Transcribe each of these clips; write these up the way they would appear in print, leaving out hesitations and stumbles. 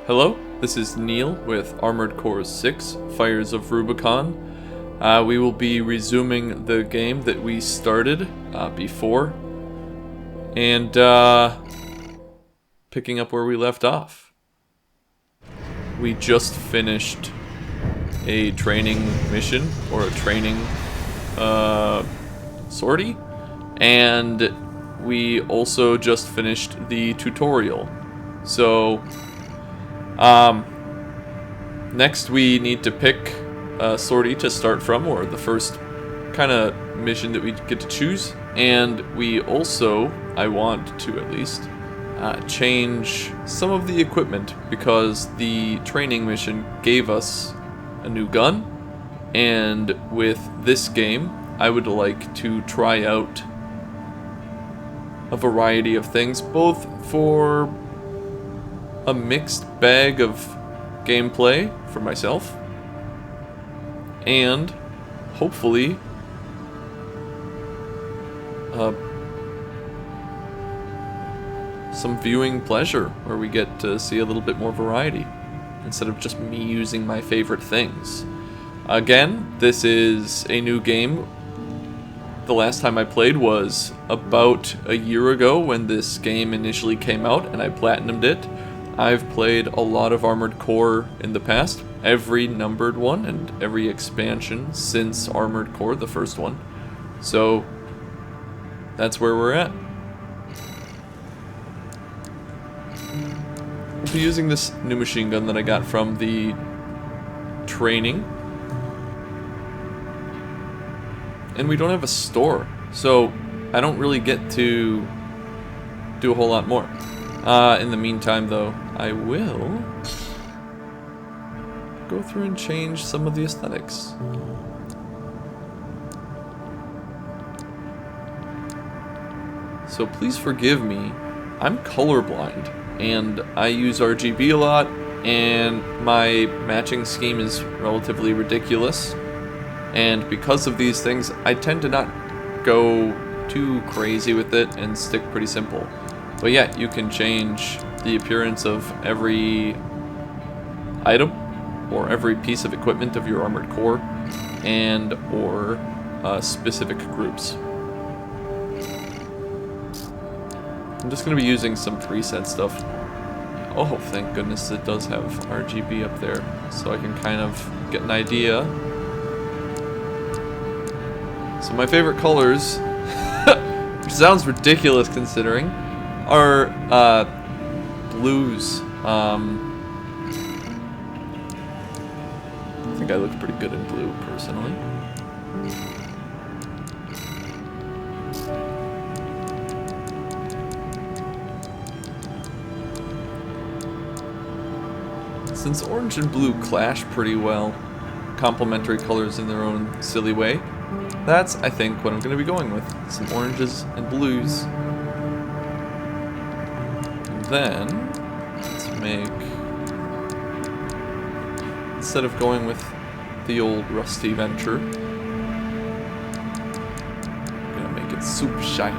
Hello, this is Neil with Armored Core 6, Fires of Rubicon. We will be resuming the game that we started before, and picking up where we left off. We just finished a training mission, or a training sortie, and we also just finished the tutorial. So next we need to pick a sortie to start from, or the first kind of mission that we get to choose. And we also, I want to at least, change some of the equipment, because the training mission gave us a new gun. And with this game, I would like to try out a variety of things, both for a mixed bag of gameplay for myself, and hopefully some viewing pleasure where we get to see a little bit more variety instead of just me using my favorite things. Again, this is a new game. The last time I played was about a year ago when this game initially came out, and I platinumed it. I've played a lot of Armored Core in the past, every numbered one and every expansion since Armored Core, the first one. So that's where we're at. We'll be using this new machine gun that I got from the training. And we don't have a store, so I don't really get to do a whole lot more. In the meantime, though, I will go through and change some of the aesthetics. So please forgive me, I'm colorblind, and I use RGB a lot, and my matching scheme is relatively ridiculous. And because of these things, I tend to not go too crazy with it and stick pretty simple. But yeah, you can change the appearance of every item or every piece of equipment of your Armored Core, and or specific groups. I'm just going to be using some preset stuff. Oh, thank goodness it does have RGB up there, so I can kind of get an idea. So my favorite colors, which sounds ridiculous considering, are blues. I think I look pretty good in blue, personally. Since orange and blue clash pretty well, complementary colors in their own silly way, that's, I think, what I'm going to be going with. Some oranges and blues. And then, let's make... instead of going with the old rusty venture, I'm going to make it super shiny.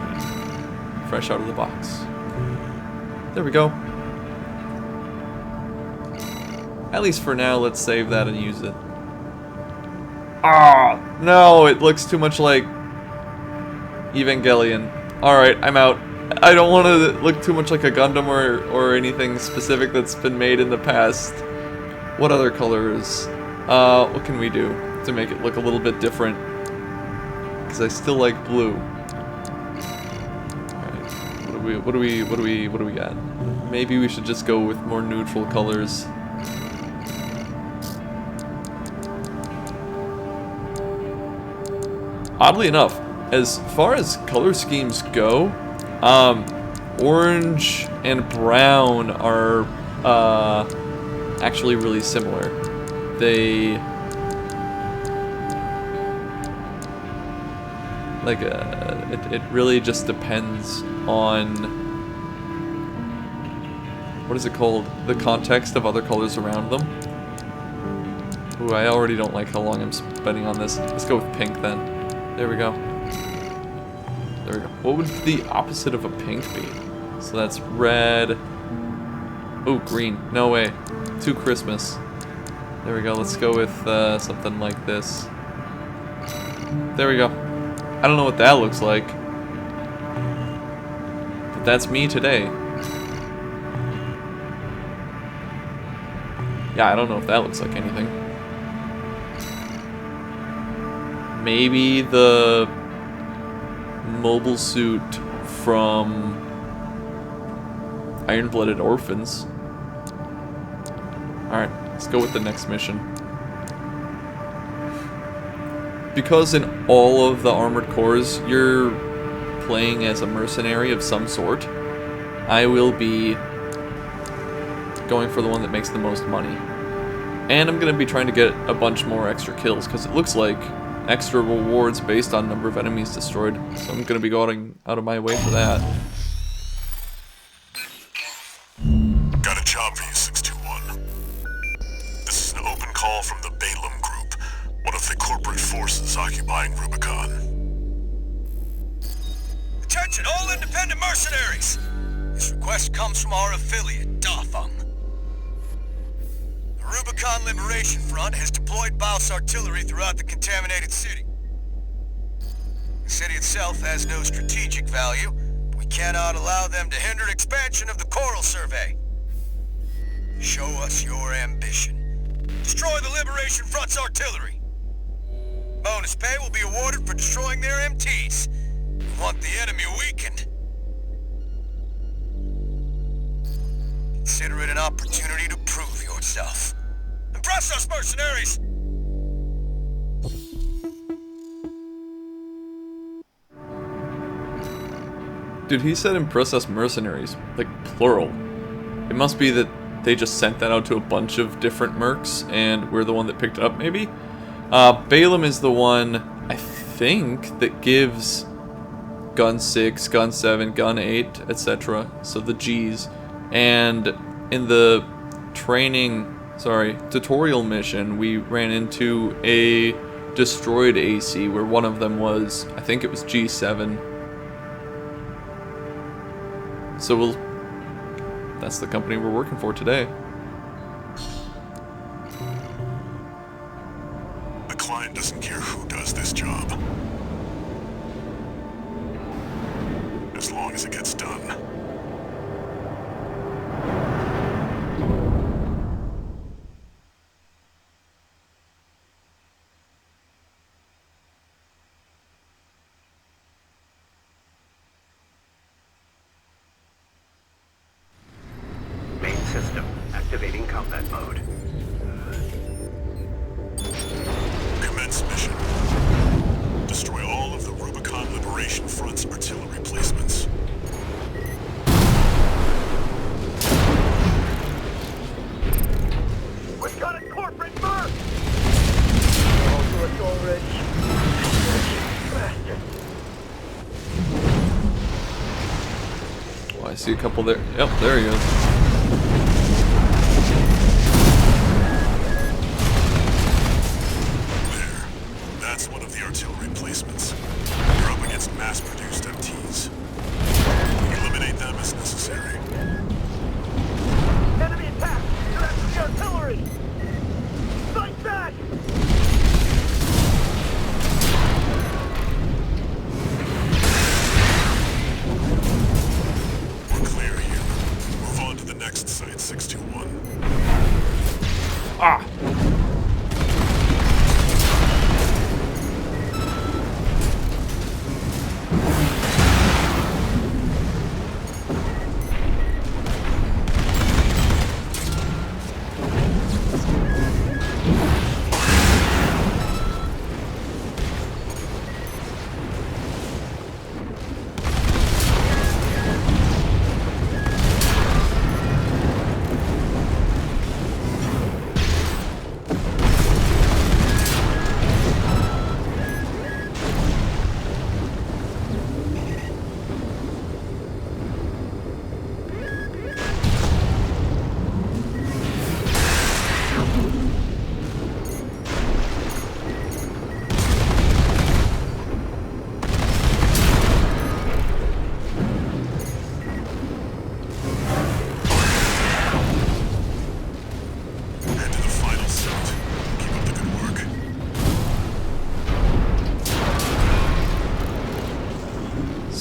Fresh out of the box. There we go. At least for now, let's save that and use it. Ah, no, it looks too much like Evangelion. Alright, I'm out. I don't want to look too much like a Gundam or anything specific that's been made in the past. What other colors? What can we do to make it look a little bit different? Because I still like blue. Alright, what do we got? Maybe we should just go with more neutral colors. Oddly enough, as far as color schemes go, orange and brown are actually really similar. They like it really just depends on what is it called? The context of other colors around them. Ooh, I already don't like how long I'm spending on this. Let's go with pink then. There we go. There we go. What would the opposite of a pink be? So that's red, Oh, green. No way. Too Christmas. There we go. Let's go with something like this. There we go. I don't know what that looks like. But that's me today. Yeah, I don't know if that looks like anything. Maybe the mobile suit from Iron-Blooded Orphans. Alright, let's go with the next mission. Because in all of the Armored Cores, you're playing as a mercenary of some sort, I will be going for the one that makes the most money. And I'm going to be trying to get a bunch more extra kills, because it looks like extra rewards based on number of enemies destroyed. So I'm going to be going out of my way for that. Got a job for you, 621. This is an open call from the Balaam Group, one of the corporate forces occupying Rubicon. Attention all independent mercenaries! This request comes from our affiliate, Dafeng. The Rubicon Liberation Front has deployed Baus artillery throughout the contaminated city. The city itself has no strategic value, but we cannot allow them to hinder expansion of the Coral Survey. Show us your ambition. Destroy the Liberation Front's artillery. Bonus pay will be awarded for destroying their MTs. We want the enemy weakened. Consider it an opportunity to prove yourself. Impress us, mercenaries! Dude, he said impress us mercenaries. Like, plural. It must be that they just sent that out to a bunch of different mercs, and we're the one that picked it up, maybe? Balaam is the one, I think, that gives Gun 6, Gun 7, Gun 8, etc. So the Gs. And in the tutorial mission, we ran into a destroyed AC where one of them was, I think it was G7. So that's the company we're working for today. The client doesn't care who does this job, as long as it gets done. Main system activating combat mode. Commence mission. Destroy all of the Rubicon Liberation Front's artillery placements. We've got a corporate merc! All to us already. Bastard. Oh, I see a couple there. Yep, there he is. That's one of the artillery placements. You're up against mass-produced MTs. Eliminate them as necessary. Enemy attack! You're after the artillery! Fight back! We're clear here. Move on to the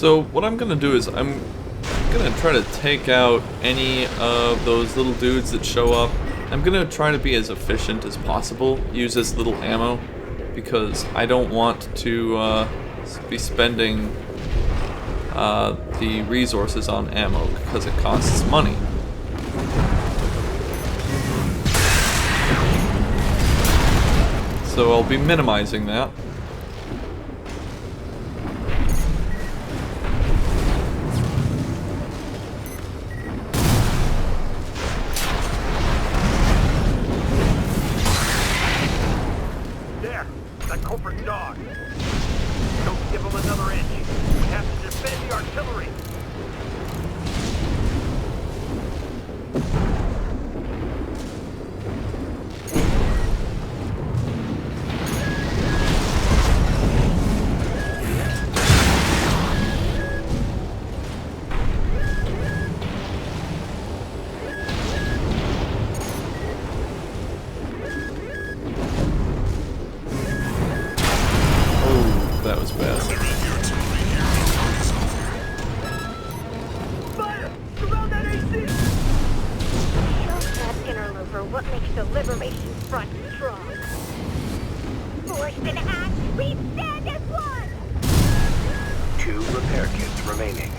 So what I'm gonna do is I'm gonna try to take out any of those little dudes that show up. I'm gonna try to be as efficient as possible, use as little ammo, because I don't want to be spending the resources on ammo because it costs money. So I'll be minimizing that. There! That culprit dog! Don't give him another inch. We have to defend the artillery! That was bad. Fire! Surround that AC! Show that interloper what makes the Liberation Front strong. Force and act, we stand as one! 2 repair kits remaining.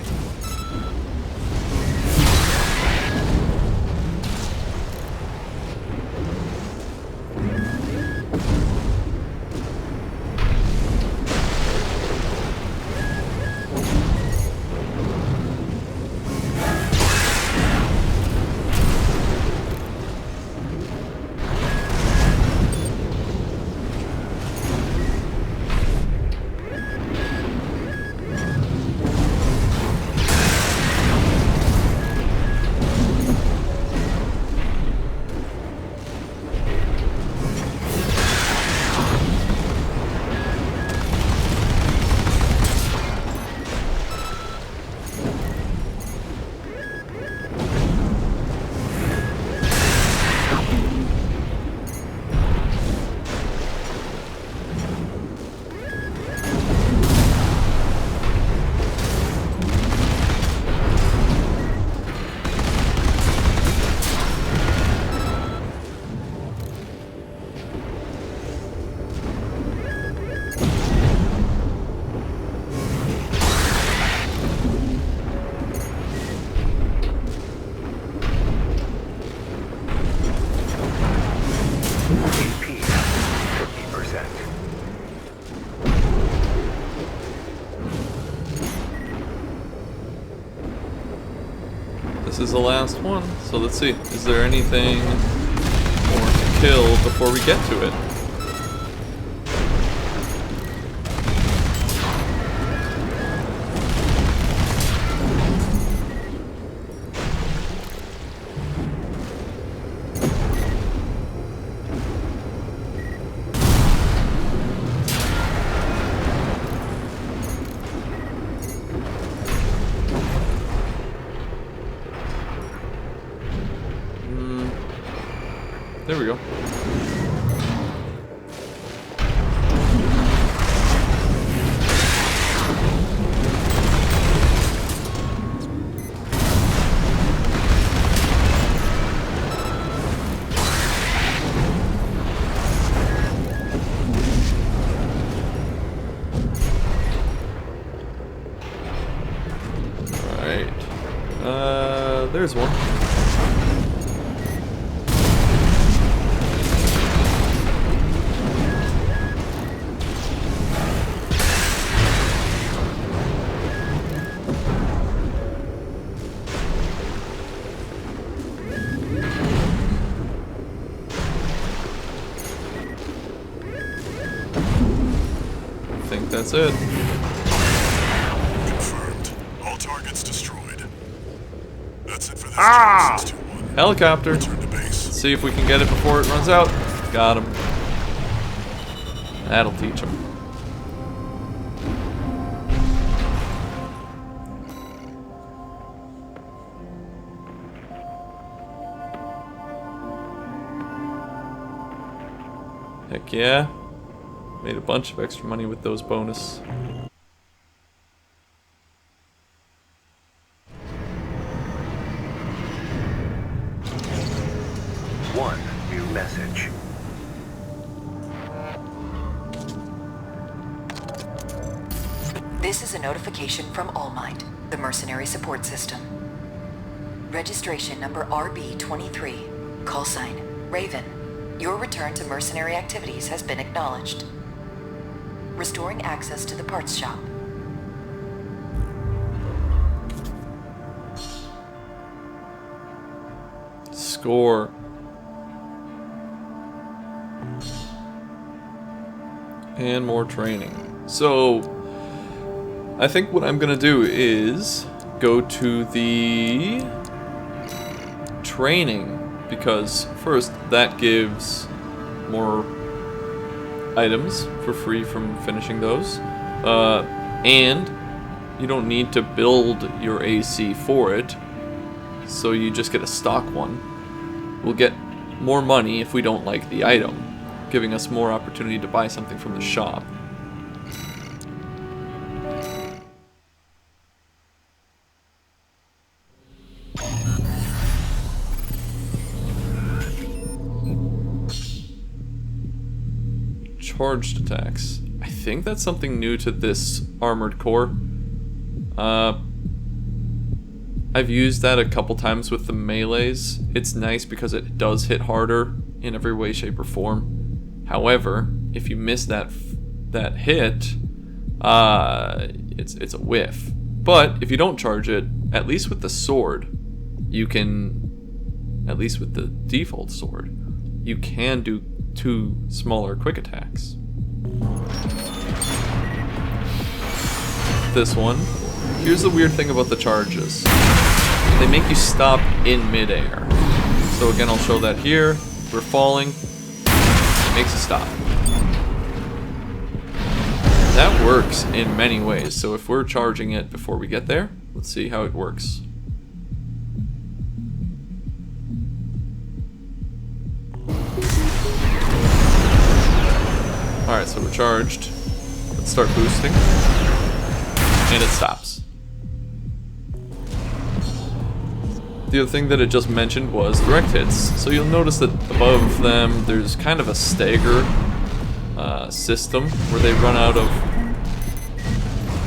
AP 50%. This is the last one, so let's see. Is there anything more to kill before we get to it? There we go. Alright. There's one. I think that's it. Confirmed. All targets destroyed. That's it for this Ah! time, 621. Helicopter. Return to base. Let's see if we can get it before it runs out. Got him. That'll teach him. Heck yeah. Made a bunch of extra money with those bonus. One new message. This is a notification from All Might, the mercenary support system. Registration number RB23, call sign Raven. Your return to mercenary activities has been acknowledged. Restoring access to the parts shop. Score. And more training. So, I think what I'm gonna do is go to the training, because first, that gives more items for free from finishing those. And you don't need to build your AC for it, so you just get a stock one. We'll get more money if we don't like the item, giving us more opportunity to buy something from the shop. Charged attacks. I think that's something new to this armored core. I've used that a couple times with the melees. It's nice because it does hit harder in every way, shape, or form. However, if you miss that hit, it's a whiff. But if you don't charge it, at least with the sword, you can, at least with the default sword, you can do 2 smaller quick attacks. This one. Here's the weird thing about the charges. They make you stop in midair. So again, I'll show that here. We're falling. It makes you stop. That works in many ways. So if we're charging it before we get there, let's see how it works. Alright, so we're charged. Let's start boosting. And it stops. The other thing that it just mentioned was direct hits. So you'll notice that above them, there's kind of a stagger system where they run out of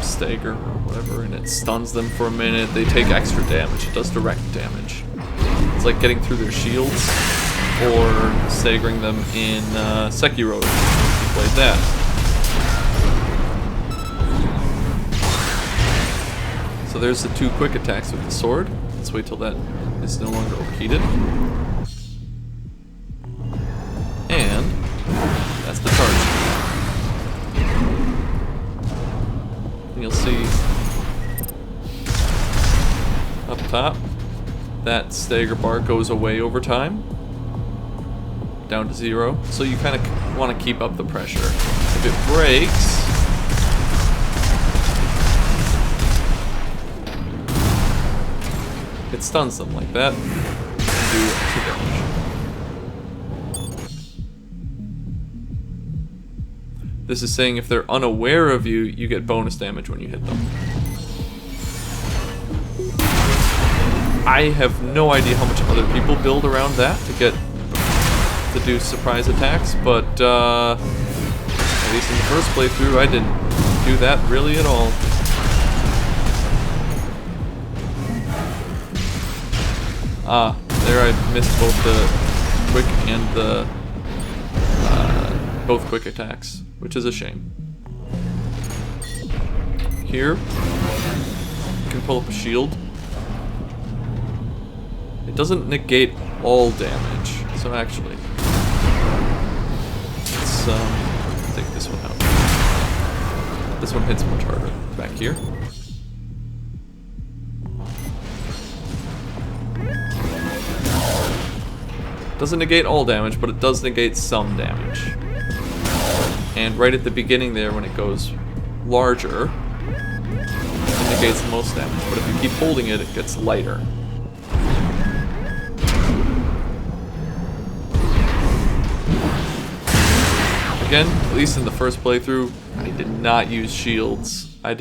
stagger or whatever, and it stuns them for a minute. They take extra damage. It does direct damage. It's like getting through their shields or staggering them in Sekiro. If you played that. So there's the 2 quick attacks with the sword. Let's wait till that is no longer overheated. And that's the charge. And you'll see up top, that stagger bar goes away over time, down to 0. So you kind of want to keep up the pressure. If it breaks, it stuns them like that. Do 2 damage. This is saying if they're unaware of you, you get bonus damage when you hit them. I have no idea how much other people build around that to do surprise attacks, but at least in the first playthrough, I didn't do that really at all. Ah, there I missed both the quick and the both quick attacks, which is a shame. Here, you can pull up a shield. It doesn't negate all damage, so actually, let's take this one out. This one hits much harder. Back here. Doesn't negate all damage, but it does negate some damage. And right at the beginning there, when it goes larger, it negates the most damage. But if you keep holding it, it gets lighter. Again, at least in the first playthrough, I did not use shields. I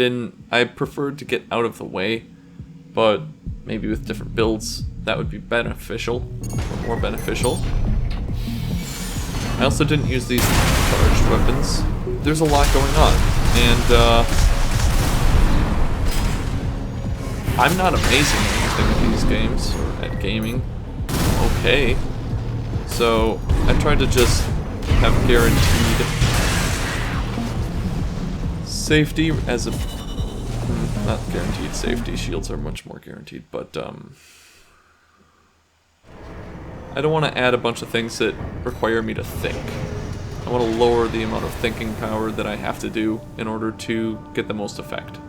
preferred to get out of the way, but maybe with different builds, that would be beneficial, or more beneficial. I also didn't use these charged weapons. There's a lot going on, and I'm not amazing at anything with these games, or at gaming. Okay. So, I tried to just have guaranteed safety as a... not guaranteed safety, shields are much more guaranteed, but I don't want to add a bunch of things that require me to think. I want to lower the amount of thinking power that I have to do in order to get the most effect.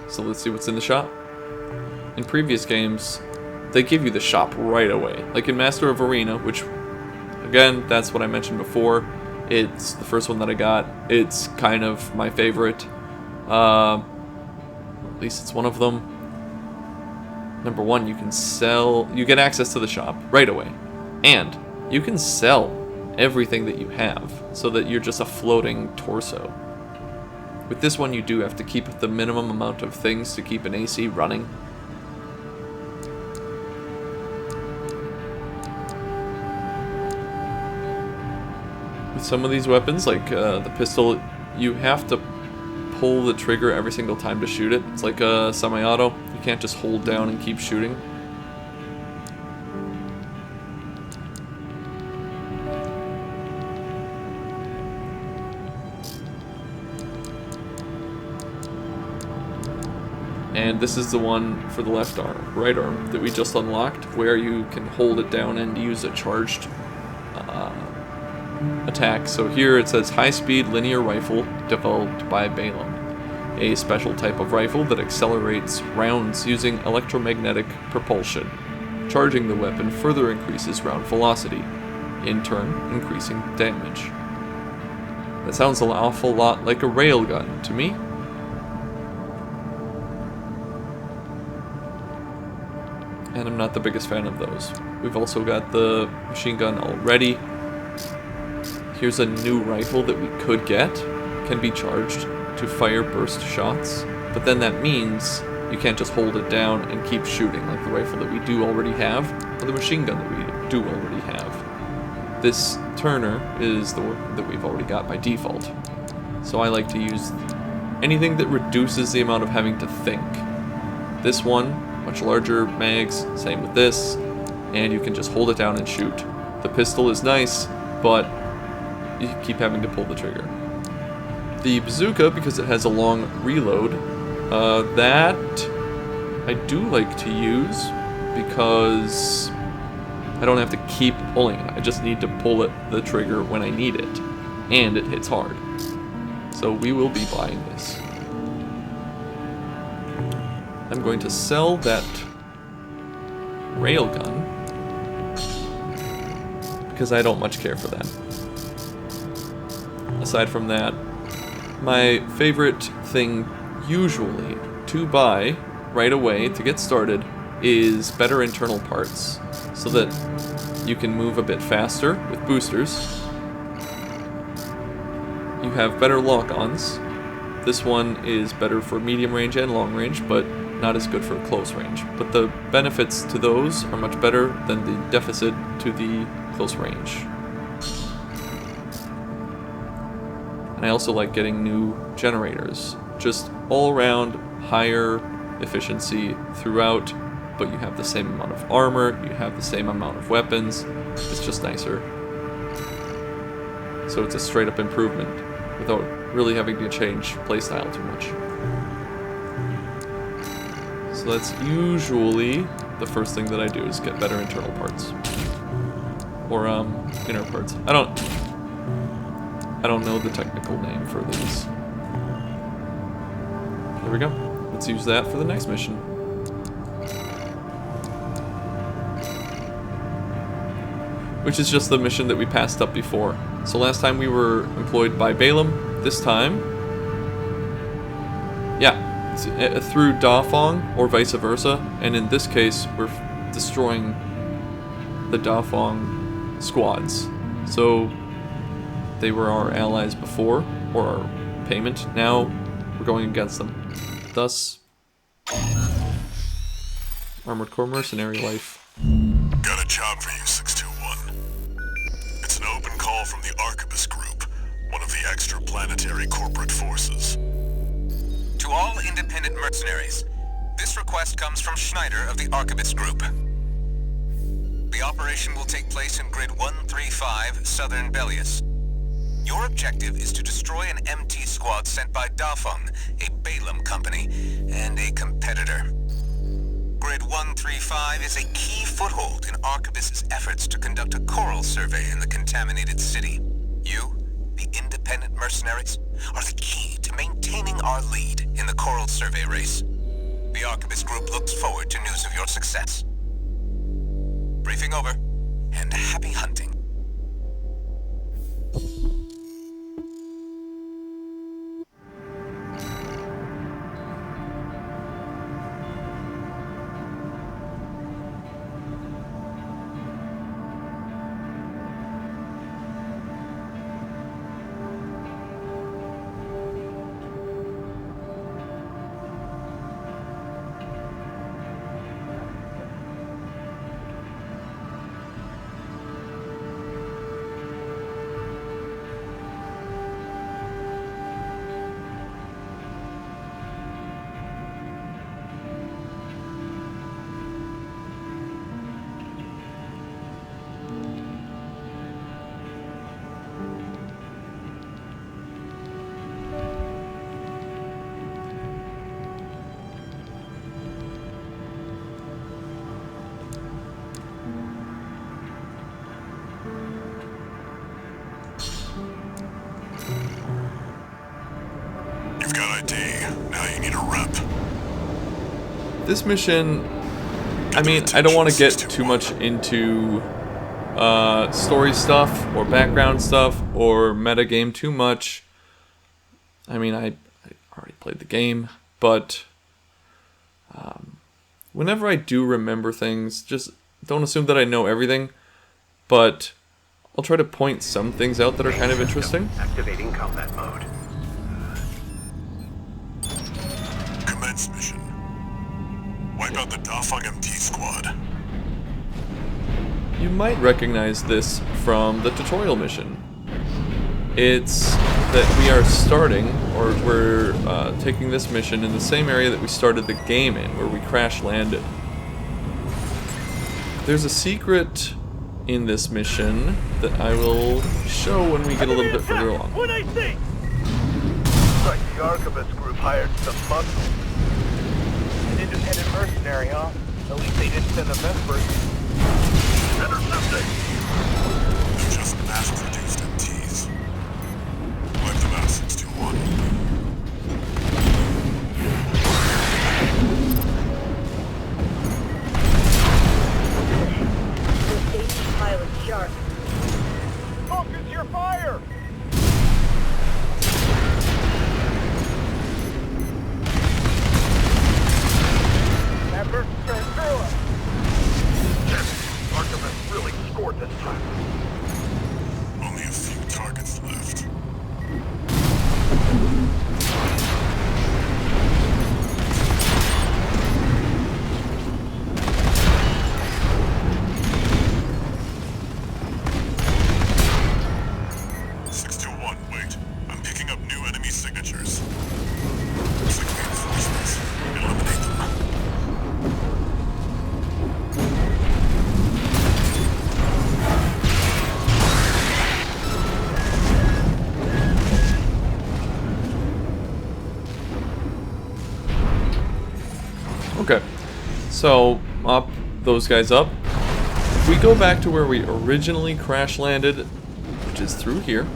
So let's see what's in the shop. In previous games, they give you the shop right away. Like in Master of Arena, which, again, that's what I mentioned before. It's the first one that I got. It's kind of my favorite. At least it's one of them. Number one, you can sell... you get access to the shop right away. And you can sell everything that you have, so that you're just a floating torso. With this one, you do have to keep the minimum amount of things to keep an AC running. With some of these weapons, like the pistol, you have to pull the trigger every single time to shoot it. It's like a semi-auto. You can't just hold down and keep shooting. And this is the one for the left arm, right arm, that we just unlocked, where you can hold it down and use a charged attack. So here it says high-speed linear rifle developed by Balaam, a special type of rifle that accelerates rounds using electromagnetic propulsion. Charging the weapon further increases round velocity, in turn increasing damage. That sounds an awful lot like a railgun to me. And I'm not the biggest fan of those. We've also got the machine gun already. Here's a new rifle that we could get. Can be charged to fire burst shots. But then that means you can't just hold it down and keep shooting like the rifle that we do already have, or the machine gun that we do already have. This turner is the one that we've already got by default. So I like to use anything that reduces the amount of having to think. This one, much larger mags, same with this, and you can just hold it down and shoot. The pistol is nice, but you keep having to pull the trigger. The bazooka, because it has a long reload, that I do like to use because I don't have to keep pulling it. I just need to pull the trigger when I need it, and it hits hard. So we will be buying this. I'm going to sell that railgun because I don't much care for that. Aside from that, my favorite thing usually to buy right away to get started is better internal parts, so that you can move a bit faster with boosters. You have better lock-ons. This one is better for medium range and long range, but not as good for close range. But the benefits to those are much better than the deficit to the close range. And I also like getting new generators. Just all around higher efficiency throughout, but you have the same amount of armor, you have the same amount of weapons. It's just nicer. So it's a straight up improvement without really having to change playstyle too much. So that's usually the first thing that I do, is get better internal parts. Or inner parts. I don't know the technical name for these. There we go. Let's use that for the next mission. Which is just the mission that we passed up before. So last time we were employed by Balaam. This time, yeah, it's through Dafong or vice versa. And in this case, we're destroying the Dafong squads. So they were our allies before, or our payment. Now we're going against them. with us. Armored Core Mercenary life. Got a job for you, 621. It's an open call from the Arquebus Group, one of the extraplanetary corporate forces. To all independent mercenaries, this request comes from Schneider of the Arquebus Group. The operation will take place in Grid 135, Southern Belius. Your objective is to destroy an MT squad sent by Dafeng, a Balaam company, and a competitor. Grid 135 is a key foothold in Arquebus's efforts to conduct a coral survey in the contaminated city. You, the independent mercenaries, are the key to maintaining our lead in the coral survey race. The Arquebus Group looks forward to news of your success. Briefing over, and happy hunting. You've got ID. Now you need a rep. This mission, I mean, I don't want to get too much into story stuff or background stuff or metagame too much. I mean, I already played the game, but whenever I do remember things, just don't assume that I know everything, but I'll try to point some things out that are kind of interesting. Activating combat mode. Commence mission. Wipe out the Dafeng MT squad. You might recognize this from the tutorial mission. It's that we are starting, or we're taking this mission in the same area that we started the game in, where we crash landed. There's a secret in this mission that I will show when we get a little bit further along. What I see? Looks like the Arquebus Group hired some muscle. An independent mercenary, huh? At least they didn't send a Vesper. Intercepting! They're just mass-produced MTs. Wipe them out, 621. Pilot sharp. Focus your fire! That person turned through us. Arquebus really scored this time. Only a few targets left. Wait. I'm picking up new enemy signatures. Looks like reinforcements. Eliminate them. Okay, so mop those guys up. If we go back to where we originally crash landed, which is through here.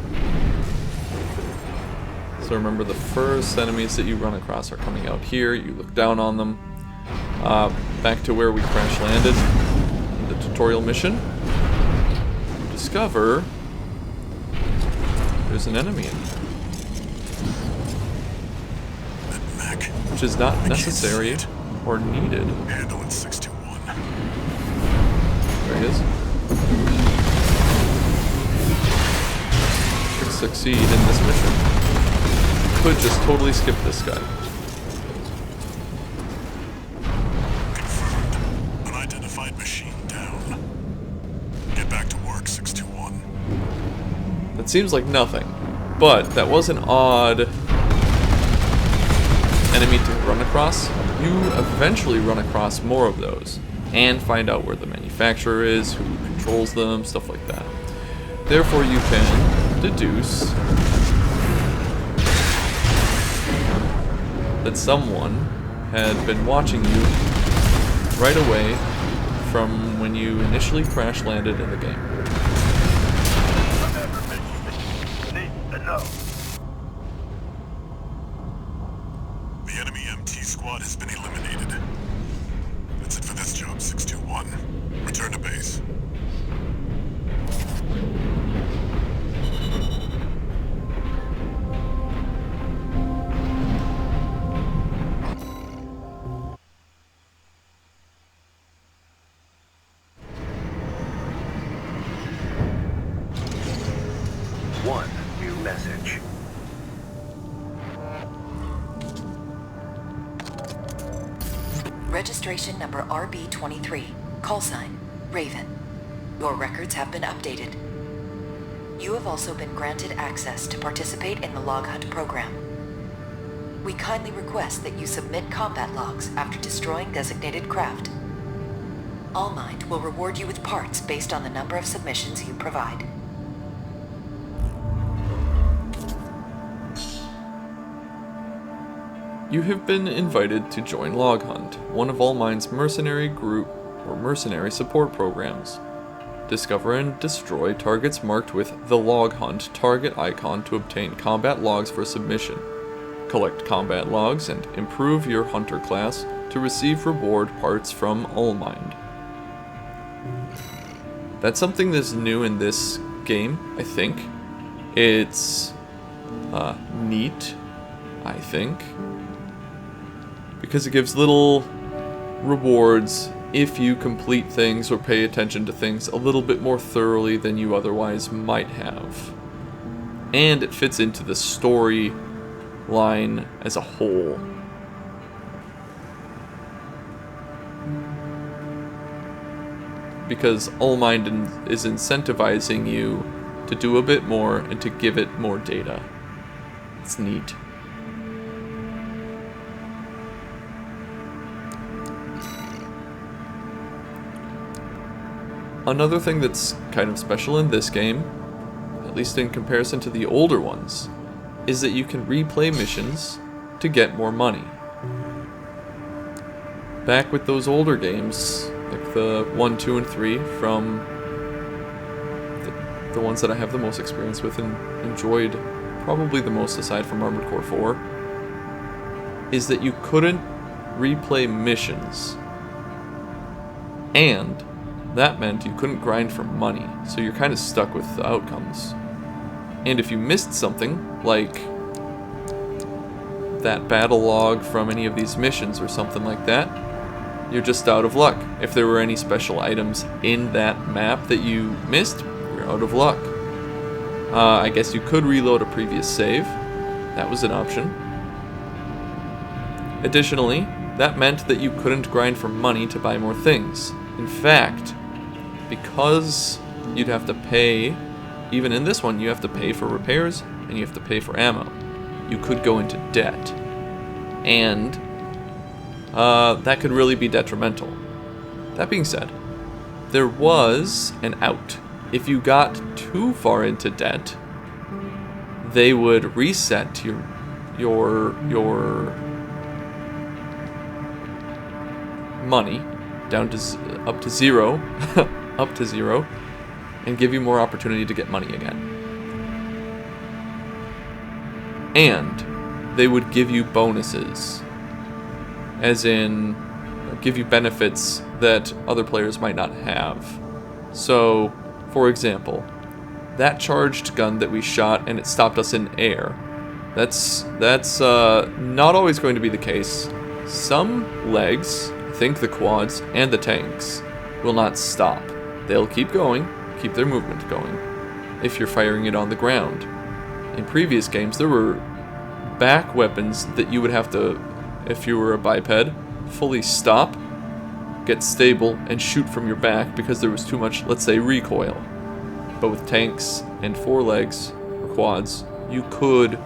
So remember, the first enemies that you run across are coming out here. You look down on them. Back to where we crash landed in the tutorial mission. You discover there's an enemy in here, Mac, which is not necessary or needed. handle it, 621. There he is. Should succeed in this mission. Could just totally skip this guy. seems like nothing, but that was an odd enemy to run across. You eventually run across more of those and find out where the manufacturer is, who controls them, stuff like that. Therefore, you can deduce that someone had been watching you right away from when you initially crash landed in the game. The enemy MT squad has been eliminated. That's it for this job, 621. Return to base. One new message. Registration number RB23. Call sign, Raven. Your records have been updated. You have also been granted access to participate in the log hunt program. We kindly request that you submit combat logs after destroying designated craft. Allmind will reward you with parts based on the number of submissions you provide. You have been invited to join Log Hunt, one of Allmind's mercenary group or mercenary support programs. Discover and destroy targets marked with the Log Hunt target icon to obtain combat logs for submission. Collect combat logs and improve your hunter class to receive reward parts from Allmind. That's something that's new in this game, I think. It's neat, I think, because it gives little rewards if you complete things or pay attention to things a little bit more thoroughly than you otherwise might have. And it fits into the story line as a whole. Because Allmind is incentivizing you to do a bit more and to give it more data. It's neat. Another thing that's kind of special in this game, at least in comparison to the older ones, is that you can replay missions to get more money. Back with those older games, like the 1, 2, and 3 from the ones that I have the most experience with and enjoyed probably the most aside from Armored Core 4, is that you couldn't replay missions. And that meant you couldn't grind for money, so you're kind of stuck with the outcomes. And if you missed something, like that battle log from any of these missions or something like that, you're just out of luck. If there were any special items in that map that you missed, you're out of luck. I guess you could reload a previous save. That was an option. Additionally, that meant that you couldn't grind for money to buy more things. In fact, because you'd have to pay, even in this one, you have to pay for repairs and you have to pay for ammo. You could go into debt. And that could really be detrimental. That being said, there was an out. If you got too far into debt, they would reset your money down to up to zero, up to zero, and give you more opportunity to get money again. And they would give you bonuses, as in give you benefits that other players might not have. So, for example, that charged gun that we shot and it stopped us in air, that's not always going to be the case. Some legs, I think the quads and the tanks, will not stop. They'll keep going, keep their movement going, if you're firing it on the ground. In previous games, there were back weapons that you would have to, if you were a biped, fully stop, get stable, and shoot from your back because there was too much, let's say, recoil. But with tanks and forelegs, quads, you could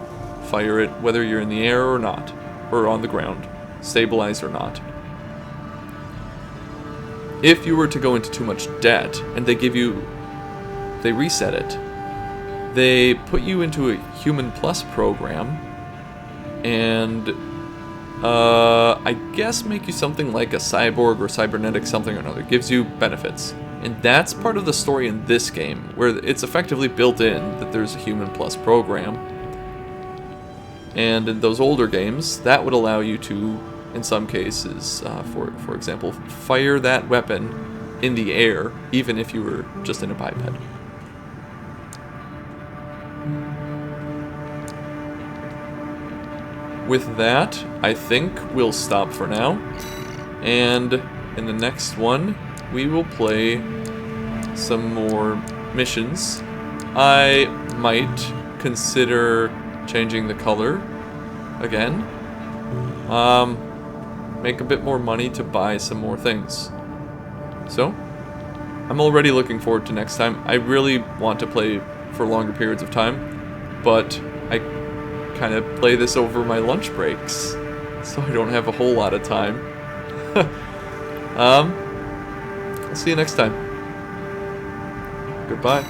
fire it whether you're in the air or not, or on the ground, stabilized or not. If you were to go into too much debt, and they reset it, they put you into a Human Plus program, and I guess make you something like a cyborg or cybernetic something or another. Gives you benefits. And that's part of the story in this game, where it's effectively built in that there's a Human Plus program. And in those older games, that would allow you to, in some cases, for example, fire that weapon in the air, even if you were just in a biped. With that, I think we'll stop for now, and in the next one, we will play some more missions. I might consider changing the color again. Make a bit more money to buy some more things. So, I'm already looking forward to next time. I really want to play for longer periods of time, but I kind of play this over my lunch breaks, so I don't have a whole lot of time. I'll see you next time. Goodbye.